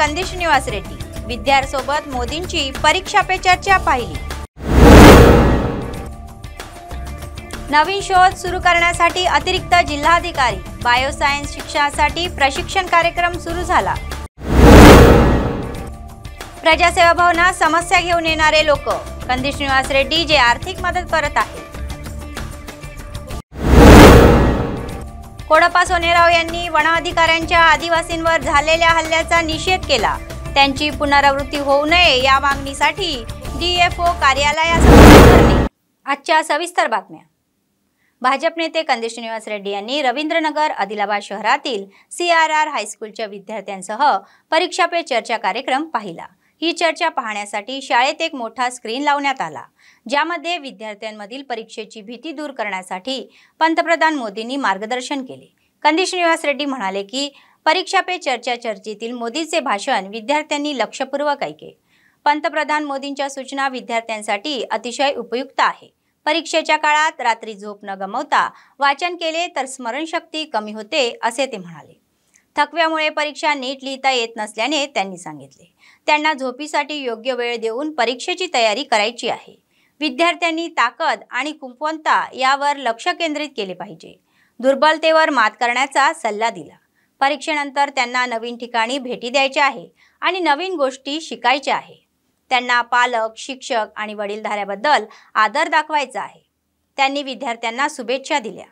कंदी श्रीनिवास रेड्डी. विद्यार्थ्यांसोबत मोदींची परीक्षा पे चर्चा पाहिली. नवीन शोध सुरू करण्यासाठी अतिरिक्त जिल्हाधिकारी. बायोसायन्स शिक्षणासाठी प्रशिक्षण कार्यक्रम सुरू झाला. प्रजासेवा भवनात समस्या घेऊन येणारे लोक. कंदी श्रीनिवास रेड्डी जे आर्थिक मदत करत आहेत. कोडप्पा सोनेराव यांनी वन अधिकाऱ्यांच्या आदिवासींवर झालेल्या हल्ल्याचा निषेध केला. त्यांची पुनरावृत्ती होऊ नये या मागणीसाठी डीएफओ कार्यालयासमोर धरणे. आजच्या सविस्तर बातम्या. भाजप नेते कंदी श्रीनिवास रेड्डी यांनी रवींद्रनगर आदिलाबाद शहरातील CRR हायस्कूलच्या विद्यार्थ्यांसह परीक्षा पे चर्चा कार्यक्रम पाहिला. ही चर्चा पाहण्यासाठी शाळेत एक मोठा स्क्रीन लावण्यात आला, ज्यामध्ये विद्यार्थ्यांमधील परीक्षेची भीती दूर करण्यासाठी पंतप्रधान मोदींनी मार्गदर्शन केले. कंदी श्रीनिवास रेड्डी म्हणाले की परीक्षा पे चर्चा चर्चेतील मोदीचे भाषण विद्यार्थ्यांनी लक्षपूर्वक ऐकले. पंतप्रधान मोदींच्या सूचना विद्यार्थ्यांसाठी अतिशय उपयुक्त आहे. परीक्षेच्या काळात रात्री झोप न गमावता वाचन केले तर स्मरणशक्ती कमी होते असे ते म्हणाले. थकव्यामुळे परीक्षा नीट लिहिता येत नसल्याने त्यांनी सांगितले, त्यांना झोपीसाठी योग्य वेळ देऊन परीक्षेची तयारी करायची आहे. विद्यार्थ्यांनी ताकद आणि कमकुवतता यावर लक्ष केंद्रित केले पाहिजे. दुर्बलतेवर मात करण्याचा सल्ला दिला. परीक्षेनंतर त्यांना नवीन ठिकाणी भेटी द्यायच्या आहे आणि नवीन गोष्टी शिकायच्या आहे. त्यांना पालक, शिक्षक आणि वडीलधाऱ्याबद्दल आदर दाखवायचा आहे. त्यांनी विद्यार्थ्यांना शुभेच्छा दिल्या.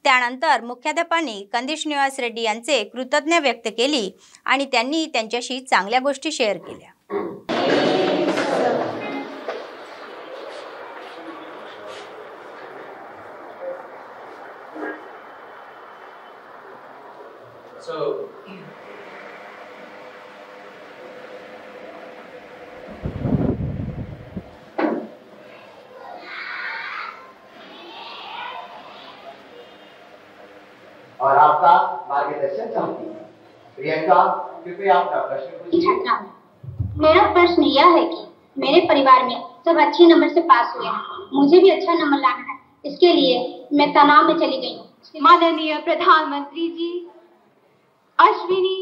त्यानंतर मुख्याध्यापकांनी कंदी श्रीनिवास रेड्डी यांचे कृतज्ञता व्यक्त केली आणि त्यांनी त्यांच्याशी चांगल्या गोष्टी शेअर केल्या. और आपका मार्गदर्शन चाहती है. प्रियंका, कृपया अपना प्रश्न पूछिए. मेरा प्रश्न यह है कि मेरे परिवार में सब अच्छे नंबर से पास हुए हैं. मुझे भी अच्छा नंबर लाना है. इसके लिए मैं तनाव में चली गई हूँ. माननीय प्रधानमंत्री जी, अश्विनी,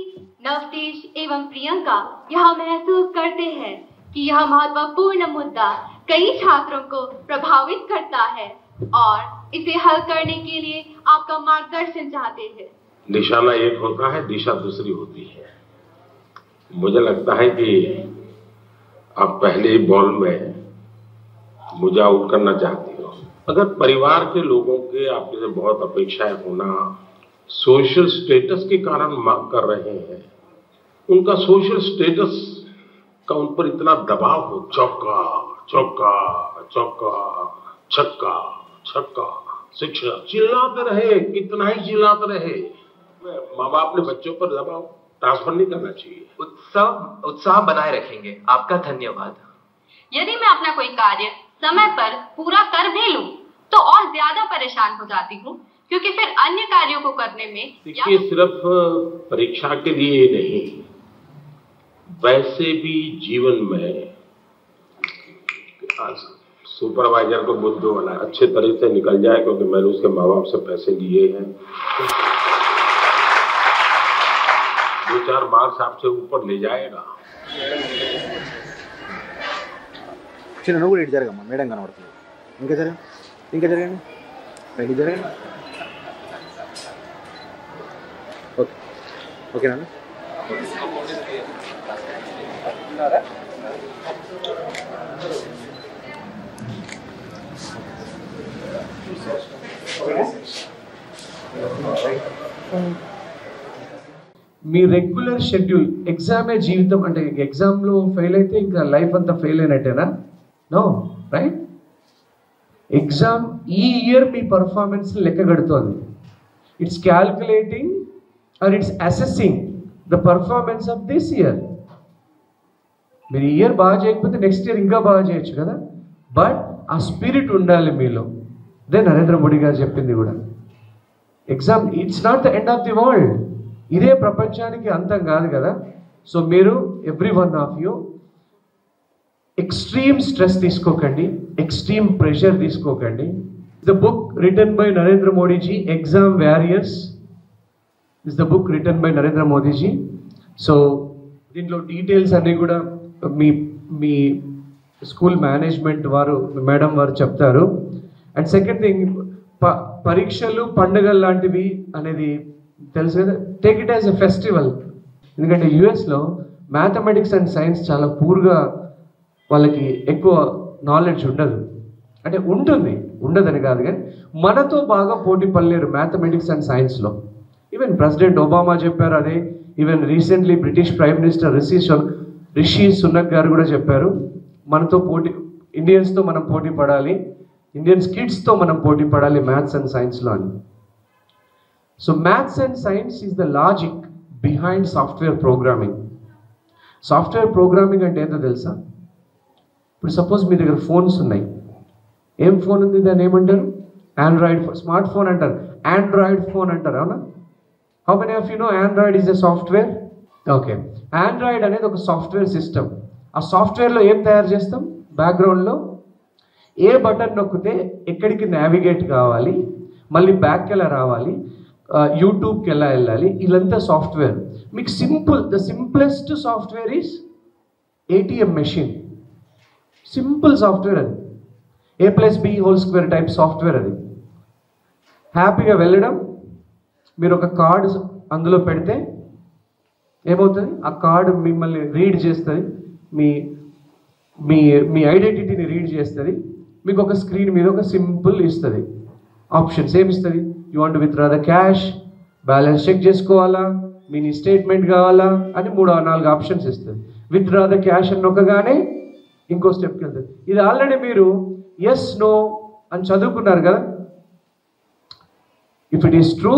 नवतेज एवं प्रियंका यह महसूस करते हैं कि यह महत्वपूर्ण मुद्दा कई छात्रों को प्रभावित करता है और इसे हल करने के लिए आपका मार्गदर्शन चाहते हैं. निशाना एक होता है, दिशा दूसरी होती है. मुझे लगता है कि आप पहले बॉल में मुझे आउट करना चाहती हो. अगर परिवार के लोगों के आपसे से बहुत अपेक्षाएं होना सोशल स्टेटस के कारण मांग कर रहे हैं, उनका सोशल स्टेटस का उन पर इतना दबाव हो, चौका चौका चौका, छक्का छक्का, शिक्षा चिल्लाते रहे, कितना ही चिल्लाते रहे. माँ बाप ने बच्चों पर दबाव ट्रांसफर नहीं करना चाहिए. उत्साह बनाए रखेंगे. आपका धन्यवाद. यदि मैं अपना कोई कार्य समय पर पूरा कर भी लूं, तो और ज्यादा परेशान हो जाती हूँ, क्योंकि फिर अन्य कार्यों को करने में देखिए, सिर्फ परीक्षा के लिए नहीं, वैसे भी जीवन में सुपरवाइजर को बुद्धू वाला अच्छे तरह से निकल जाए, क्योंकि मैंने उसके माँ बाप से पैसे लिए हैं. 2-4 मार्क्स आपसे ऊपर ले जाएगा. చిన్న నువ్వు ఇటు జరగమ్మా, మేడం కనబడుతుంది. ఇంకా జరగండి రైట్ జరగండి. ఓకేనా? మీ రెగ్యులర్ షెడ్యూల్ ఎగ్జామే జీవితం అంటే ఎగ్జామ్లో ఫెయిల్ అయితే ఇంకా లైఫ్ అంతా ఫెయిల్ అయినట్టేనా? No, right? ఎగ్జామ్ ఈ ఇయర్ మీ పర్ఫార్మెన్స్ లెక్క కడుతోంది. It's calculating or it's assessing the performance of this year. మీరు ఈ ఇయర్ బాగా చేయకపోతే నెక్స్ట్ ఇయర్ ఇంకా బాగా చేయొచ్చు కదా. బట్ ఆ స్పిరిట్ ఉండాలి మీలో. అదే నరేంద్ర మోడీ గారు చెప్పింది కూడా. Exam it's not the end of the world. ఇదే ప్రపంచానికి అంతం కాదు కదా. సో మీరు every one of you extreme stress తీసుకోకండి, ఎక్స్ట్రీమ్ ప్రెషర్ తీసుకోకండి. The book written by Narendra Modiji, exam warriors, is the book written by Narendra Modi ji. So దీంట్లో details అన్నీ కూడా మీ మీ స్కూల్ మేనేజ్మెంట్ వారు మేడం వారు చెప్తారు. అండ్ సెకండ్ థింగ్, పరీక్షలు పండుగలు లాంటివి అనేది తెలుసు కదా, take it as a festival. ఎందుకంటే యుఎస్లో మ్యాథమెటిక్స్ అండ్ సైన్స్ చాలా పూర్గా వాళ్ళకి ఎక్కువ నాలెడ్జ్ ఉండదు. అంటే ఉంటుంది, ఉండదని కాదు, కానీ మనతో బాగా పోటీ పడలేరు మ్యాథమెటిక్స్ అండ్ సైన్స్లో. ఈవెన్ ప్రెసిడెంట్ ఒబామా చెప్పారు అదే. Even recently British prime minister Rishi Sunak గారు కూడా చెప్పారు, మనతో పోటీ, ఇండియన్స్తో మనం పోటీ పడాలి, ఇండియన్స్ కిడ్స్తో మనం పోటీ పడాలి మ్యాథ్స్ అండ్ సైన్స్లో అని. So maths and science is the logic behind software programming. Software programming అంటే ఏంటో తెలుసా? ఇప్పుడు సపోజ్ మీ దగ్గర ఫోన్స్ ఉన్నాయి. ఏం ఫోన్ ఉంది, దాన్ని ఏమంటారు? ఆండ్రాయిడ్ ఫోన్, స్మార్ట్ ఫోన్ అంటారు, ఆండ్రాయిడ్ ఫోన్ అంటారు, అవునా? How many of you know Android is a software? Okay, Android అనేది ఒక సాఫ్ట్వేర్ సిస్టమ్. ఆ సాఫ్ట్వేర్లో ఏం తయారు చేస్తాం? బ్యాక్గ్రౌండ్లో ఏ బటన్ నొక్కితే ఎక్కడికి నావిగేట్ కావాలి, మళ్ళీ బ్యాక్కి ఎలా రావాలి, యూట్యూబ్కి ఎలా వెళ్ళాలి, ఇదంతా సాఫ్ట్వేర్. మీకు the simplest software is ATM machine. Simple software అది, A+B² టైప్ సాఫ్ట్వేర్ అది. హ్యాపీగా వెళ్ళడం, మీరు ఒక కార్డు అందులో పెడితే ఏమవుతుంది? ఆ కార్డు మిమ్మల్ని రీడ్ చేస్తుంది, మీ మీ మీ ఐడెంటిటీని రీడ్ చేస్తుంది. మీకు ఒక స్క్రీన్ మీద ఒక సింపుల్ ఇస్తుంది ఆప్షన్స్. ఏమి ఇస్తుంది? You want withdraw the cash, balance check చేసుకోవాలా, మినీ స్టేట్మెంట్ కావాలా అని 3-4 ఆప్షన్స్ ఇస్తుంది. విత్డ్రా ద క్యాష్ అని నొక్కగానే ఇంకో స్టెప్కి వెళ్తుంది. ఇది ఆల్రెడీ మీరు ఎస్ నో అని చదువుకున్నారు కదా. If it is true,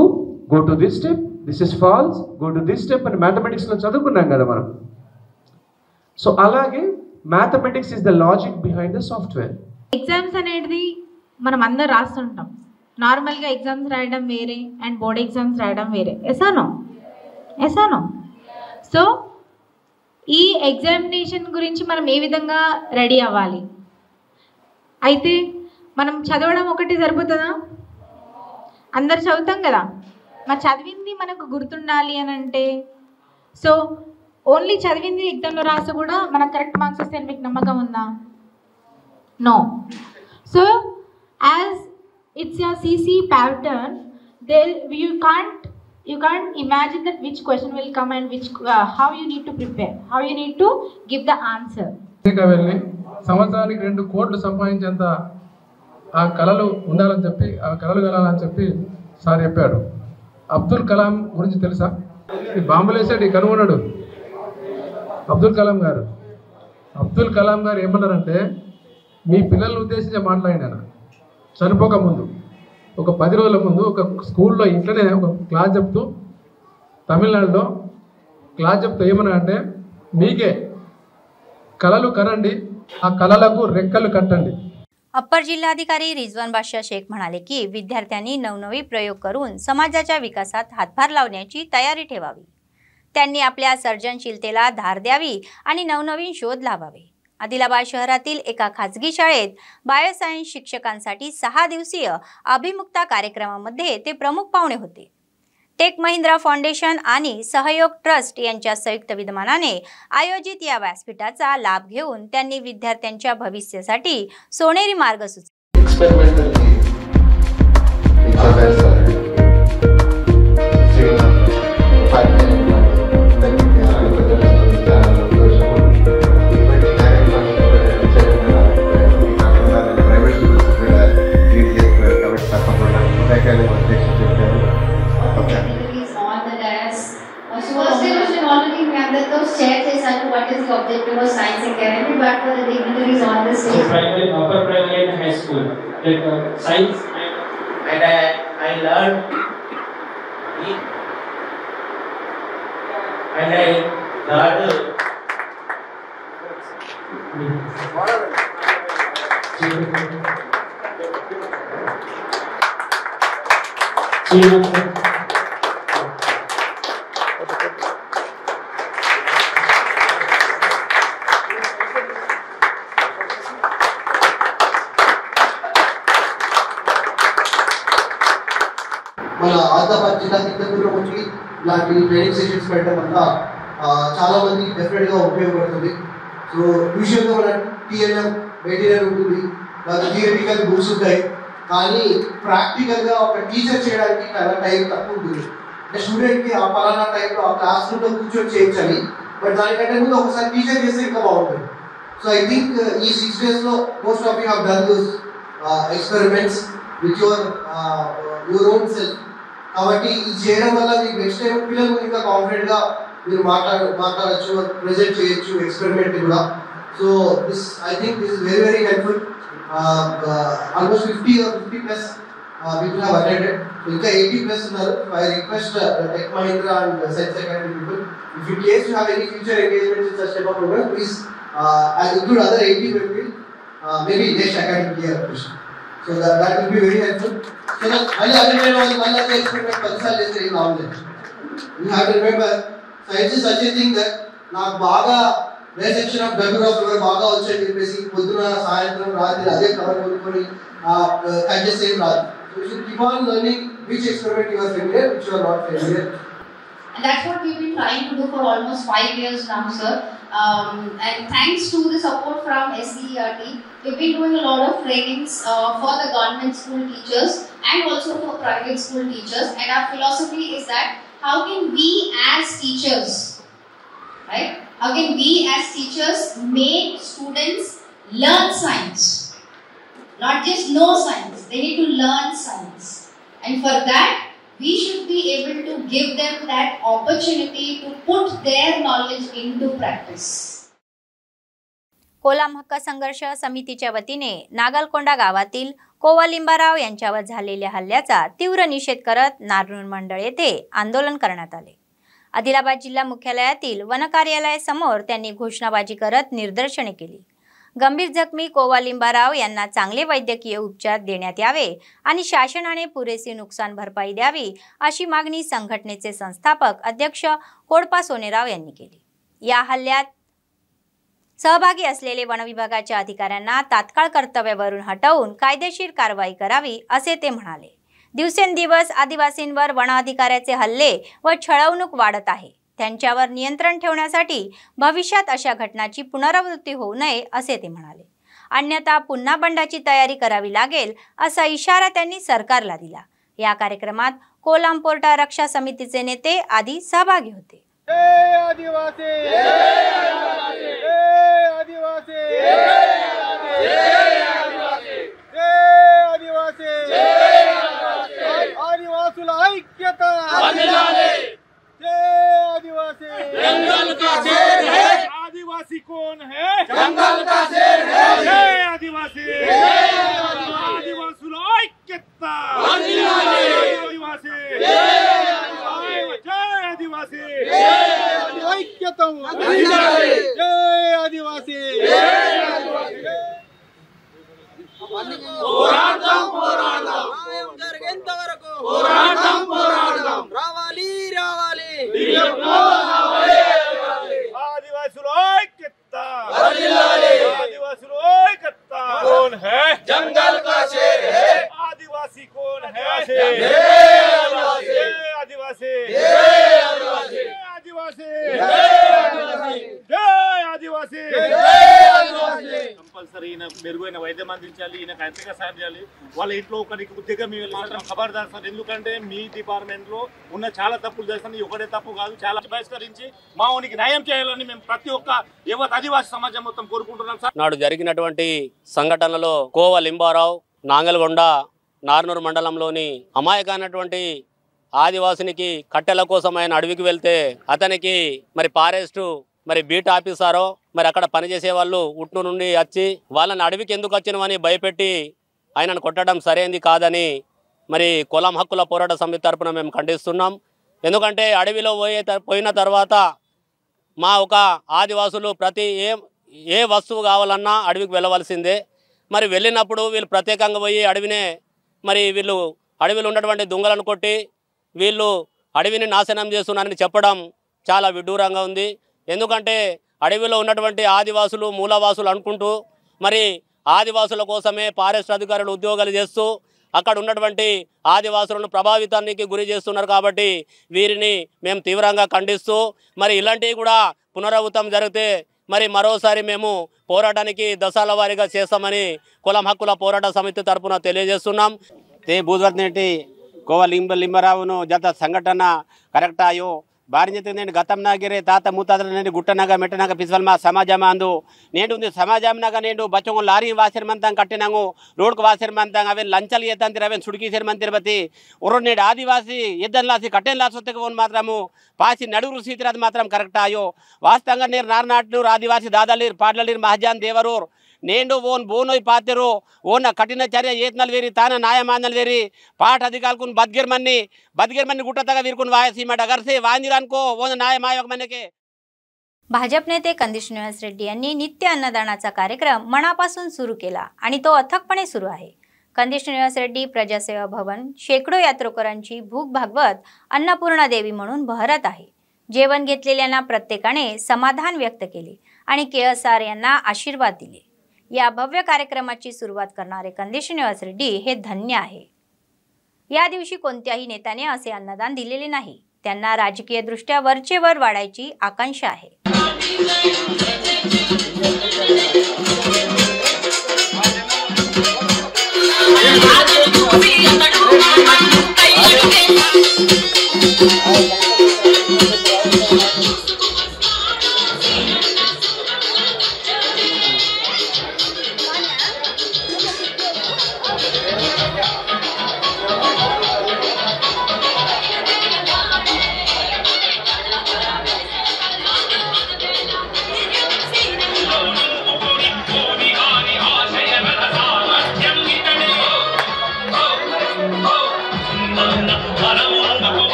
go to this step, this is false, go to this step అని మ్యాథమెటిక్స్లో చదువుకున్నాం కదా మనం. సో అలాగే mathematics is the logic behind the software. Exams అనేది మనం అందరు రాస్తుంటాం. నార్మల్గా ఎగ్జామ్స్ రాయడం వేరే అండ్ బోర్డ్ ఎగ్జామ్స్ రాయడం వేరే. ఎసానో. సో ఈ ఎగ్జామినేషన్ గురించి మనం ఏ విధంగా రెడీ అవ్వాలి? అయితే మనం చదవడం ఒకటి సరిపోతుందా? అందరు చదువుతాం కదా, మరి చదివింది మనకు గుర్తుండాలి అని అంటే, సో ఓన్లీ చదివింది ఎగ్జామ్లో రాస్తే కూడా మనకు కరెక్ట్ మార్క్స్ వస్తే మీకు నమ్మకం ఉందా? No. So as it's a CC pattern, you can't imagine that which question will come and which how you need to prepare, how you need to give the answer. వెళ్ళి సంవత్సరానికి 2 కోట్లు సంపాదించేంత ఆ కళలు ఉండాలని చెప్పి, ఆ కళలు కలాలని చెప్పి సార్ చెప్పాడు. అబ్దుల్ కలాం గురించి తెలుసా? ఈ బాంబులు వేసాడు, కనుగొన్నాడు అబ్దుల్ కలాం గారు. అబ్దుల్ కలాం గారు ఏమన్నారంటే, మీ పిల్లల్ని ఉద్దేశించి మాట్లాడిన చనిపోక ముందు ఒక 10 రోజుల ముందు ఒక స్కూల్లో ఇంట్లోనే ఒక క్లాస్ చెప్తూ, తమిళనాడులో క్లాస్ చెప్తూ ఏమన్నా అంటే, మీకే కళలు కనండి, ఆ కళలకు రెక్కలు कट्टंडी. अप्पर जिल्हाधिकारी रिजवान बादशाह शेख म्हणाले की विद्यार्थ्यांनी नवनवी प्रयोग करून समाजाच्या विकासात हातभार लावण्याची तयारी ठेवावी. त्यांनी आपल्या सर्जनशीलतेला धार द्यावी आणि नवनवीन शोध लावावे. आदिलाबाद शहरातील एका खाजगी शाळेत बायोसायन्स शिक्षकांसाठी 6 दिवसीय अभिमुक्ता कार्यक्रमामध्ये ते प्रमुख पाहुणे होते. टेक महिंद्रा फाउंडेशन आणि सहयोग ट्रस्ट यांच्या संयुक्त विद्यमानाने आयोजित या व्यासपीठाचा लाभ घेऊन त्यांनी विद्यार्थ्यांच्या भविष्यासाठी सोनेरी मार्ग सुचवला. Science Academy, but for the dignitaries on the stage. Upper primary and high school. Science, and I learned మన ఆదిలాబాద్ జిల్లా కేంద్రంలో వచ్చి ఇలాంటి ట్రైనింగ్ సెషన్స్ పెట్టడం వల్ల చాలా మందికి డెఫినెట్గా ఉపయోగపడుతుంది. సో యూజువల్గా మన టీఎల్ఎం మెటీరియల్ ఉంటుంది, థియరిటికల్ బుక్స్ ఉంటాయి, కానీ ప్రాక్టికల్గా ఒక టీచర్ చేయడానికి చాలా టైం తక్కువ ఉంటుంది. అంటే స్టూడెంట్కి ఆ పలానా టైంలో ఆ క్లాస్ రూమ్లో కూర్చొని చేయించాలి, బట్ దానికంటే ముందు ఒకసారి టీచర్ చేస్తే ఇంకా బాగుంటుంది. సో ఐ థింక్ ఈ 6 daysలో most of you have done those experiments with your own self. కాబట్టి ఇది చేయడం వల్ల మీకు నెక్స్ట్ టైం పిల్లలు ఇంకా కాన్ఫిడెంట్గా మీరు మాట్లాడచ్చు, ప్రెజెంట్ చేయొచ్చు ఎక్స్పెరిమెంట్ కూడా. So this I think this is very very helpful. Almost 50 or 50+ people have attended. ఇంకా 80+ ఉన్నారు. I request Tech Mahindra and Science Academy people, if in case you have any future engagements in such type of program, please include other 80 people, maybe next academic year. So that will be very helpful. So that mali attended వాళ్ళు మళ్ళీ అదే experiment 10 సార్లు చేస్తే ఏం లాభం లేదు. You have to remember, science is such a thing that నాకు బాగా రిసెప్షన్ ఆఫ్ డబ్బర్ ఆఫ్ ఎవరు బాగా వచ్చని చెప్పేసి పొద్దున సాయంత్రం రాత్రి అదే కవర్ కొనుక్కొని కట్ చేస్తే ఏం రాదు. So you should keep on learning which experiment you are familiar, which you are not familiar. And that's what we've been trying to do for almost 5 years now, sir. And thanks to the support from SCERT, we've been doing a lot of trainings for the government school teachers and also for private school teachers. And our philosophy is that how can we as teachers, right? How can we as teachers make students learn science? Not just know science, they need to learn science. And for that, we should be able to give them that opportunity to put their knowledge into practice. Kolam हक्क संघर्ष समितीच्या वतीने नागलकोंडा गावातील कोवालिंबाराव यांच्यावर झालेल्या हल्ल्याचा तीव्र निषेध करत नारनूर मंडळ येथे आंदोलन करण्यात आले. आदिलाबाद जिल्हा मुख्यालयातील वन कार्यालयासमोर त्यांनी घोषणाबाजी करत निदर्शने केली. गंभीर जखमी कोवालिंबाराव यांना चांगले वैद्यकीय उपचार देण्यात यावे आणि शासनाने पुरेशी नुकसान भरपाई द्यावी अशी मागणी संघटनेचे संस्थापक अध्यक्ष कोडपा सोनेराव यांनी केली. या हल्ल्यात सहभागी असलेले वन विभागाच्या अधिकाऱ्यांना तात्काळ कर्तव्यावरून हटवून कायदेशीर कारवाई करावी असे ते म्हणाले. दिवसेंदिवस आदिवासींवर वन अधिकाऱ्याचे हल्ले व छळवणूक वाढत आहे. त्यांच्यावर नियंत्रण ठेवण्यासाठी भविष्यात अशा घटनांची पुनरावृत्ती होऊ नये असे ते म्हणाले. अन्यथा पुन्हा बंडाची तयारी करावी लागेल असा इशारा त्यांनी सरकारला दिला. या कार्यक्रमात कोलाम पोर्टा रक्षा समितीचे नेते आदी सहभागी होते. जय आदिवासी, जय आदिवासी, जय आदिवासी, जय आदिवासी, जय आदिवासी, जय आदिवासी, आदिवासीला ऐक्यता वंदनाले. जय आदिवासी, जंगल का शेर है आदिवासी, कौन है जंगल का शेर है. जय आदिवासी, जय आदिवासीला ऐक्यता वंदनाले. आदिवासी, जय आदिवासी, ऐक्यता वंदनाले. जय आदिवासी, जय आदिवासी. పోరాడదాం పోరాడదాం న్యాయం జరిగేంత వరకు పోరాడదాం పోరాడదాం. రావాలి రావాలి ఆదివాసుల ఐక్యత వదిలాలి. ఆదివాసుల ఐక్యత कौन है जंगल का शेर है आदिवासी, कौन है जय आदिवासी, जय आदिवासी, जय आदिवासी, आदिवासी, जय आदिवासी, जय आदिवासी, जय आदिवासी. कंपल्सरी మెరుగైన వైద్యం అందించాలి, ఈయనకు ఆర్థిక సాయం చేయాలి. వాళ్ళ ఇంట్లో ఒకరికి ఉద్యోగం మాత్రం ఖబర్దార్ సార్. ఎందుకంటే మీ డిపార్ట్మెంట్ లో ఉన్న చాలా తప్పులు చేస్తాను, ఒకటే తప్పు కాదు, చాలా బహిష్కరించి మావునికి న్యాయం చేయాలని మేము ప్రతి ఒక్క యువత ఆదివాసీ సమాజం మొత్తం కోరుకుంటున్నాం సార్. నాడు జరిగినటువంటి సంఘటనలో కోవలింబారావు నాగల్గొండ నార్నూరు మండలంలోని అమాయకమైనటువంటి ఆదివాసినికి కట్టెల కోసం ఆయన అడవికి వెళ్తే అతనికి మరి ఫారెస్ట్ మరి బీట్ ఆఫీసరో మరి అక్కడ పనిచేసే వాళ్ళు ఉట్నూరు నుండి వచ్చి వాళ్ళని అడవికి ఎందుకు వచ్చినవని భయపెట్టి ఆయనను కొట్టడం సరైనది కాదని మరి కులం హక్కుల పోరాట సమితి తరపున మేము ఖండిస్తున్నాం. ఎందుకంటే అడవిలో పోయిన తర్వాత మా ఒక ఆదివాసులు ప్రతి ఏ వస్తువు కావాలన్నా అడవికి వెళ్ళవలసిందే. మరి వెళ్ళినప్పుడు వీళ్ళు ప్రత్యేకంగా పోయి అడవినే మరి వీళ్ళు అడవిలో ఉన్నటువంటి దొంగలను కొట్టి వీళ్ళు అడవిని నాశనం చేస్తున్నారని చెప్పడం చాలా విడ్డూరంగా ఉంది. ఎందుకంటే అడవిలో ఉన్నటువంటి ఆదివాసులు మూలవాసులు అనుకుంటూ మరి ఆదివాసుల కోసమే ఫారెస్ట్ అధికారులు ఉద్యోగాలు చేస్తూ అక్కడ ఉన్నటువంటి ఆదివాసులను ప్రభావితానికి గురి చేస్తున్నారు. కాబట్టి వీరిని మేము తీవ్రంగా ఖండిస్తూ మరి ఇలాంటివి కూడా పునరావృతం జరిగితే మరి మరోసారి మేము పోరాటానికి దశల వారీగా చేస్తామని కులం హక్కుల పోరాట సమితి తరపున తెలియజేస్తున్నాం. బూద్వర్తి కోవ లింబరావును జత సంఘటన కరెక్ట్ అయ్యో ಬಾರಿ ಜೊತೆ ಗತಮ್ನಾಗಿರಿ ತಾತ ಮೂತಾದ್ರ ನೇನು ಗುಟ್ಟನಾಗ ಮೆಟ್ಟನಾಗ ಪಿಸಲ್ಮ ಸಮಾಜಮ ಅಂದು ನೇನು ಸಮಾಜಮ್ನಾಗ ನೇನು ಬಚ್ಚಂಗ ಲಾರಿ ವಾಸಿರ್ಮಂತಂಗೆ ಕಟ್ಟಿನಂಗು ರೋಡ್ಗೆ ವಾಸಿರ್ಮಂತಂಗೆ ಅವೇನು ಲಂಚಲ್ ಎತ್ತಂತೀರ ಅವೇನು ಸುಡುಕಿ ಸೇರ್ಮಂತಿರ್ಬತ್ತಿ ಅವರು ನೇಡು ಆದಿವಾಸಿ ಎದ್ದನ್ ಲಾಸಿ ಕಟ್ಟೆನ್ ಲಾಸೊತ್ತಿಗೆ ಒಂದು ಮಾತ್ರము పాసి నడుగురు సీతిరాది మాత్రం కరెక్ట్ అయ్యో వాస్తవంగా నేను నార్నాట్నూరు ఆదివాసి దాదాలీరు పాడ్లలీరు మహజాన్ దేవరూరు నేను ఓన్ బోనోయ్ పాతెరు ఓన కఠిన చర్య ఏతనలు వేరి తాన న్యాయమానలు వేరి పాठ अधिकालकुन बदगिरमन्नी गुट्टतगा विरकुन वायसीमा डगरसे वांदिरानको ओन न्यायमायोग मनके. भाजप नेते कंदिश निवास रेड्डी यांनी नित्य अन्नदानाचा कार्यक्रम मनापासून सुरू केला आणि तो अथकपणे सुरू आहे. कंदिश निवास रेड्डी प्रजासेवा भवन शेकडो यात्रेकरूंची भूक भागवत अन्नपूर्णा देवी म्हणून बहरत आहे. जेवण घेतलेल्यांना प्रत्येकाने समाधान व्यक्त केले आणि केएसआर यांना आशीर्वाद दिले. या भव्य कार्यक्रमाची सुरुवात करणारे कंदिश निवास रेड्डी हे धन्य आहे. या दिवशी कोणत्याही नेत्याने असे अन्नदान दिलेले नाही. त्यांना राजकीय दृष्ट्या वरचेवर वाढायची आकांक्षा आहे.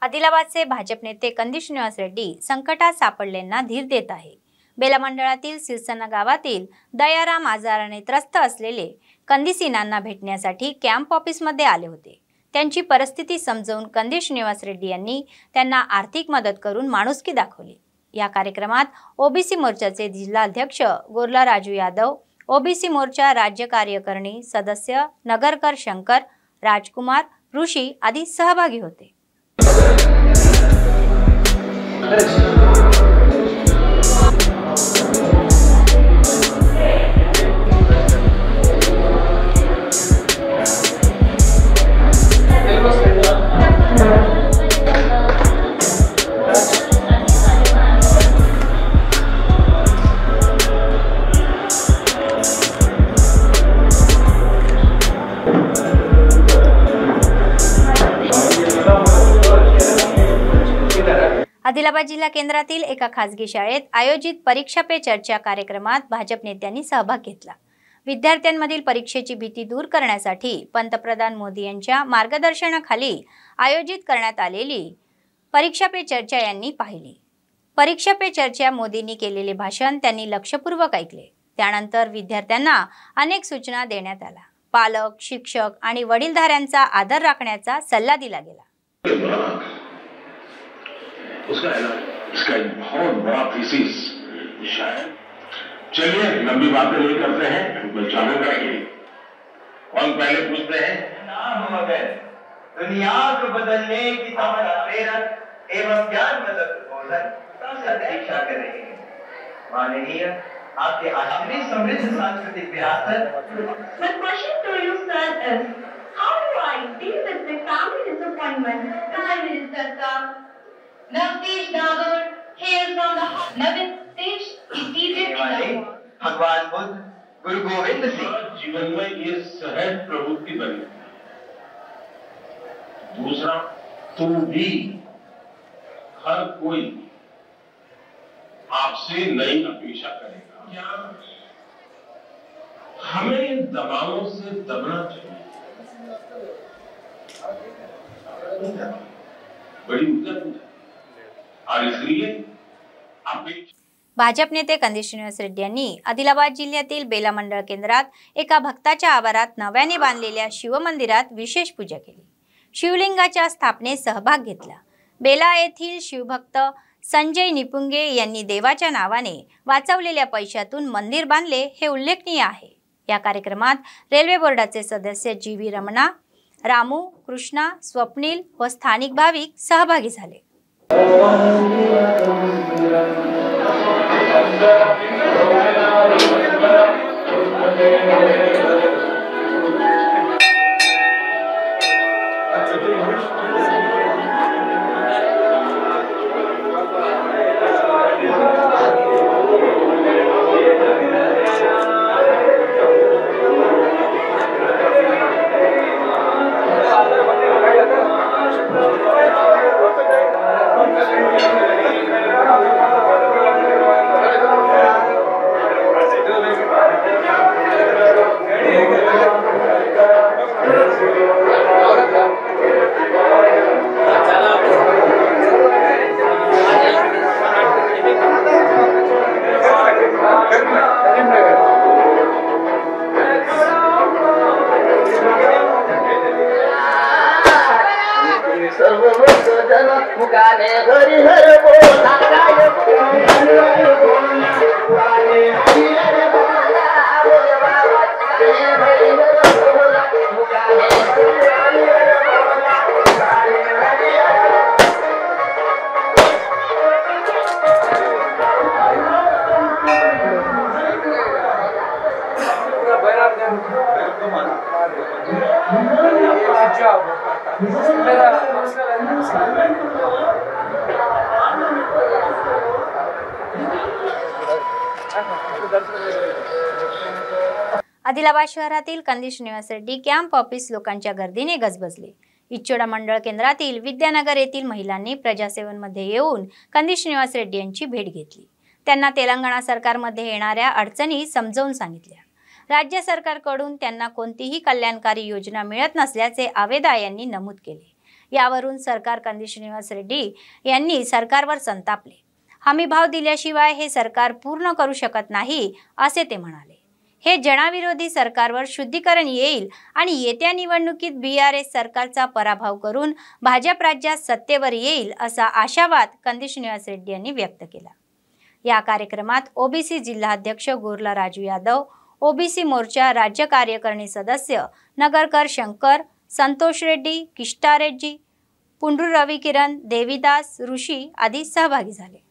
आदिलाबाद से भाजप नेते कंदिश निवास रेड्डी संकटात सापडलेल्यांना धीर देत आहे. बेला मंडळातील सिरसना गावातील दयाराम आजाराने त्रस्त असलेले कंदिसीनांना भेटण्यासाठी कॅम्प ऑफिसमध्ये आले होते. त्यांची परिस्थिती समजावून कंदिश निवास रेड्डी यांनी त्यांना आर्थिक मदत करून माणुसकी दाखवली. या कार्यक्रमात ओबीसी मोर्चाचे जिल्हाध्यक्ष गोरला राजू यादव, ओबीसी मोर्चा राज्य कार्यकारिणी सदस्य नगरकर शंकर, राजकुमार, ऋषी आदी सहभागी होते. आदिलाबाद जिल्हा केंद्रातील एका खासगी शाळेत आयोजित परीक्षा पे चर्चा कार्यक्रमात भाजप नेत्यांनी सहभाग घेतला. विद्यार्थ्यांमधील परीक्षेची भीती दूर करण्यासाठी पंतप्रधान मोदी यांच्या मार्गदर्शनाखाली आयोजित करण्यात आलेली परीक्षा पे चर्चा यांनी पाहिली. परीक्षा पे चर्चा मोदींनी केलेले भाषण त्यांनी लक्षपूर्वक ऐकले. त्यानंतर विद्यार्थ्यांना अनेक सूचना देण्यात आल्या. पालक, शिक्षक आणि वडीलधाऱ्यांचा आदर राखण्याचा सल्ला दिला गेला. उसका इसका एक बहुत बड़ा थीसिस शायद. चलिए लंबी बातें नहीं करते हैं, चालू करेंगे. कौन पहले पूछते हैं? दुनिया को बदलने की समझ प्रेरक एवं ज्ञान मदद बोधन दीक्षा कर रहे हैं। माननीय आपके असीमित समृद्ध सांस्कृतिक विरासत। My question to you, sir, is how do I deal with the family disappointment? Prime Minister, sir. Navtesh Nagar hails from the Navtesh is seated in the भगवान बुद्ध गुरु गोविंद सिंह जीवन में ये सहज प्रवृत्ति बनी। दूसरा, तू भी हर कोई आपसे नई अपेक्षा करेगा। क्या हमें इन दबावों से दबना चाहिए? बड़ी उद्दत और इसलिए भाजप नेते कंदी श्रीनिवास रेड्डी यांनी आदिलाबाद जिल्ह्यातील बेला मंडळ केंद्रात एका भक्ताच्या आवारात नव्याने बांधलेल्या शिवमंदिरात विशेष पूजा केली। शिवलिंगाच्या स्थापनेत सहभाग घेतला। बेला येथील शिवभक्त संजय निपुंगे यांनी देवाच्या नावाने वाचवलेल्या पैशातून मंदिर बांधले हे उल्लेखनीय आहे। या कार्यक्रमात रेल्वे बोर्डाचे सदस्य जी.व्ही. रमणा, रामू, कृष्णा, स्वप्नील व स्थानिक भाविक सहभागी झाले। आदिलाबाद शहरातील कंदी श्रीनिवास रेड्डी कॅम्प ऑफिस लोकांच्या गर्दीने गजबजले। इच्छोडा मंडळ केंद्रातील विद्यानगर येथील महिलांनी प्रजासेवनमध्ये येऊन कंदी श्रीनिवास रेड्डी यांची भेट घेतली। त्यांना तेलंगणा सरकारमध्ये येणाऱ्या अडचणी समजावून सांगितल्या। राज्य सरकारकडून त्यांना कोणतीही कल्याणकारी योजना मिळत नसल्याचे आवेदा यांनी नमूद केले। यावरून सरकार कंदी श्रीनिवास रेड्डी यांनी सरकारवर संतापले। हमी भाव दिल्याशिवाय हे सरकार पूर्ण करू शकत नाही असे ते म्हणाले। हे जनाविरोधी सरकारवर शुद्धीकरण येईल आणि येत्या निवडणुकीत बीआरएस सरकारचा पराभव करून भाजप राज्यात सत्तेवर येईल असा आशावाद कंदी श्रीनिवास रेड्डी यांनी व्यक्त केला। या कार्यक्रमात ओबीसी जिल्हाध्यक्ष गोरला राजू यादव, ओबीसी मोर्चा राज्य कार्यकारिणी सदस्य नगरकर शंकर, संतोष रेड्डी, किष्टा रेड्डी, पुंडरू रवी किरण, देवीदास, ऋषी आदी सहभागी झाले।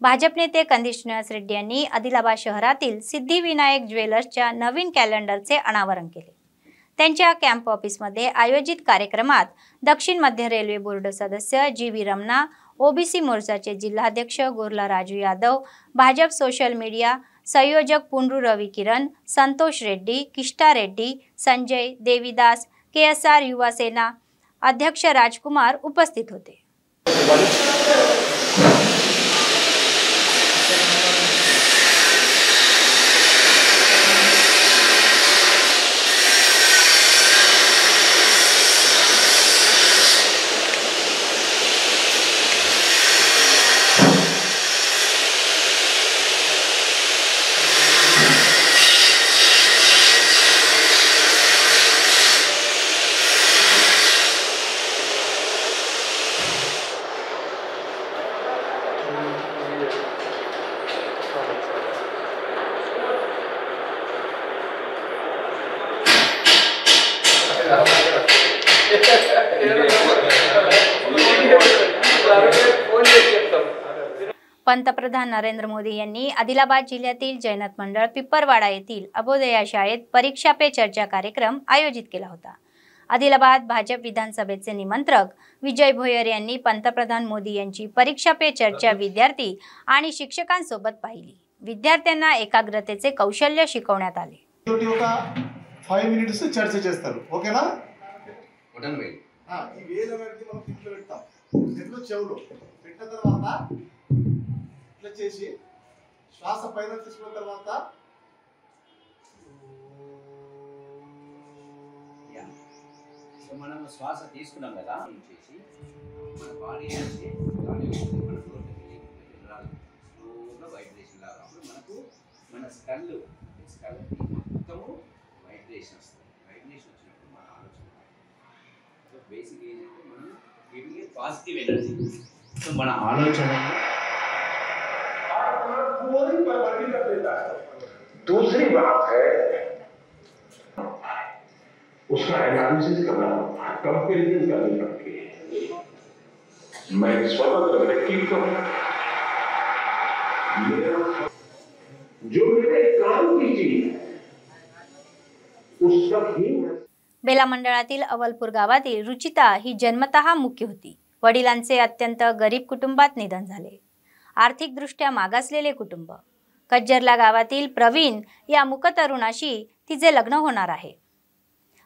भाजप नेते कंदी श्रीनिवास रेड्डी यांनी आदिलाबाद शहरातील सिद्धिविनायक ज्वेलर्सच्या नवीन कॅलेंडरचे अनावरण केले। त्यांच्या कॅम्प ऑफिसमध्ये आयोजित कार्यक्रमात दक्षिण मध्य रेल्वे बोर्ड सदस्य जी.व्ही. रमणा, ओबीसी मोर्चाचे जिल्हाध्यक्ष गोरला राजू यादव, भाजप सोशल मीडिया संयोजक पुंड्रू रवी किरण, संतोष रेड्डी, किष्टा रेड्डी, संजय देवीदास, KSR युवा सेना अध्यक्ष राजकुमार उपस्थित होते. पंतप्रधान नरेंद्र मोदी यांनी आदिलाबाद जिल्ह्यातील जैनत मंडळ पिप्परवाडा येथील अबोदया शाळेत परीक्षा पे चर्चा कार्यक्रम आयोजित केला होता. आदिलाबाद भाजप विधानसभेचे निमंत्रक विजय भोयर यांनी पंतप्रधान मोदी यांची परीक्षा पे चर्चा विद्यार्थी आणि शिक्षकांसोबत पाहिली. विद्यार्थ्यांना एकाग्रतेचे कौशल्य शिकवण्यात आले. 5 मिनिट्स చర్చ చేస్తారు ఓకేనా బటన్ వేల్ ఈ వేల్ అనేది మనం తిట్లో పెడతాం చెవులో చెవులో పెట్టిన తర్వాత ఇట్లా చేసి శ్వాస పైన తీసుకున్న తర్వాత సో మనం శ్వాస తీసుకున్నాం కదా చేసి మన బాడీ అనేది గాలి మన ఫ్లోర్కి స్లోగా వైబ్రేషన్ లాగా అప్పుడు మనకు మన స్కల్ మొత్తము వైబ్రేషన్ వస్తుంది. వైబ్రేషన్ వచ్చినప్పుడు మన ఆలోచన సో బేసిక్ ఏంటంటే మనం giving a positive energy. So మన ఆలోచన दूसरी बात है उसका एनालिसिस करना, कंपैरिजन करनी पड़ती है. मैं स्वतंत्र व्यक्तित्व जो मेरे काम की चीज उसका ही. बेला मंडळातील अवलपूर गावातील रुचिता ही जन्मतः मुख्य होती. वडिलांचे अत्यंत गरीब कुटुंबात निधन झाले. आर्थिकदृष्ट्या मागासलेले कुटुंब. कज्जरला गावातील प्रवीण या मुकतरुणाशी तिचे लग्न होणार आहे.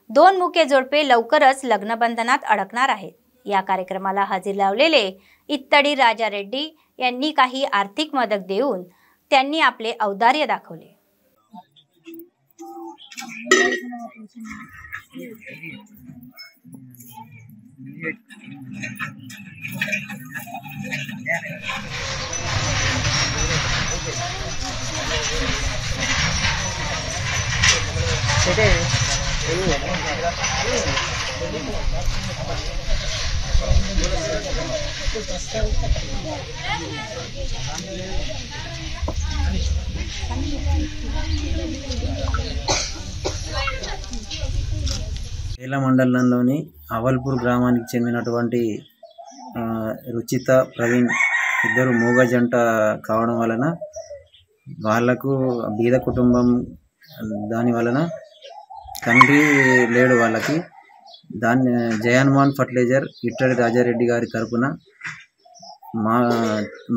2 मुके जोडपे लवकरच लग्नबंधनात अडकणार आहेत. या कार्यक्रमाला हजेर लावलेले इत्तडी राजा रेड्डी यांनी काही आर्थिक मदत देऊन त्यांनी आपले औदार्य दाखवले. बेला మండలంలోని అవల్పూర్ గ్రామానికి చెందినటువంటి రుచిత ప్రవీణ్ ఇద్దరు మూగ జంట కావడం వలన వాళ్ళకు బీద కుటుంబం దాని వలన తండ్రి లేడు వాళ్ళకి. దాన్ని జయహనుమాన్ ఫర్టిలైజర్ ఇట్టడి రాజారెడ్డి గారి తరపున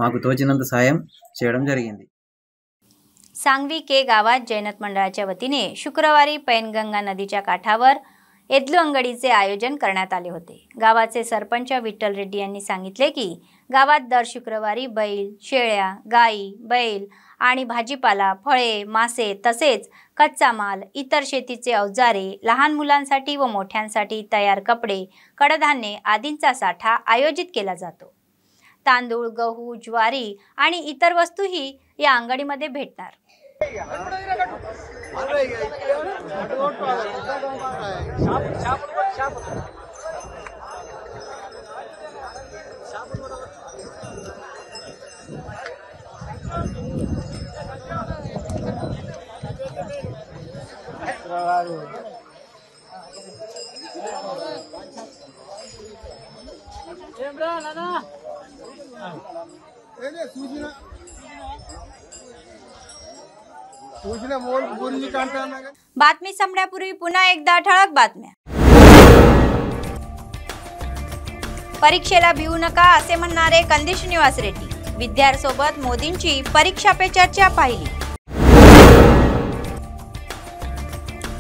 మాకు తోచినంత సాయం చేయడం జరిగింది. सांगवी के गावात जैनत मंडळाच्या वतीने शुक्रवारी पैनगंगा नदीच्या काठावर एदलू अंगडीचे आयोजन करण्यात आले होते. गावाचे सरपंच विठ्ठल रेड्डी यांनी सांगितले की गावात दर शुक्रवारी बैल, शेळ्या, गाई, बैल आणि भाजीपाला, फळे, मासे तसेच कच्चा माल, इतर शेतीचे अवजारे, लहान मुलांसाठी व मोठ्यांसाठी तयार कपडे, कडधान्ये आदींचा साठा आयोजित केला जातो. तांदूळ, गहू, ज्वारी आणि इतर वस्तूही या अंगडीमध्ये भेटणार. बातमी संपण्यापूर्वी पुन्हा एकदा ठळक बातम्या. परीक्षेला भिवू नका असे म्हणणारे कंदी श्रीनिवास रेड्डी. विद्यार्थ्यांसोबत मोदींची परीक्षा पे चर्चा पाहिली.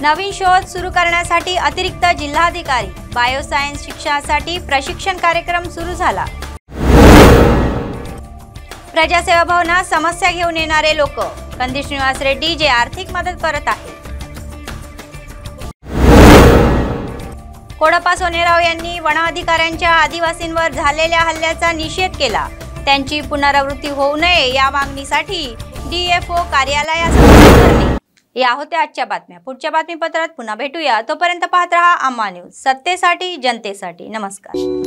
नवीन शोध सुरू करण्यासाठी अतिरिक्त जिल्हाधिकारी, बायोसायन्स शिक्षणासाठी प्रशिक्षण कार्यक्रम सुरू झाला. प्रजासेवा भवनात समस्या घेऊन येणारे लोक, कंदी श्रीनिवास रेड्डी जे आर्थिक मदत करत आहेत. कोडप्पा सोनेराव यांनी वन अधिकाऱ्यांच्या आदिवासींवर झालेल्या हल्ल्याचा निषेध केला. त्यांची पुनरावृत्ती होऊ नये या मागणीसाठी DFO कार्यालयासमोर धरणे. या होत्या आजच्या बातम्या. पुढच्या बातमीपत्रात पुन्हा भेटूया. तोपर्यंत पाहत रहा आम्हा न्यूज, सत्तेसाठी जनतेसाठी. नमस्कार.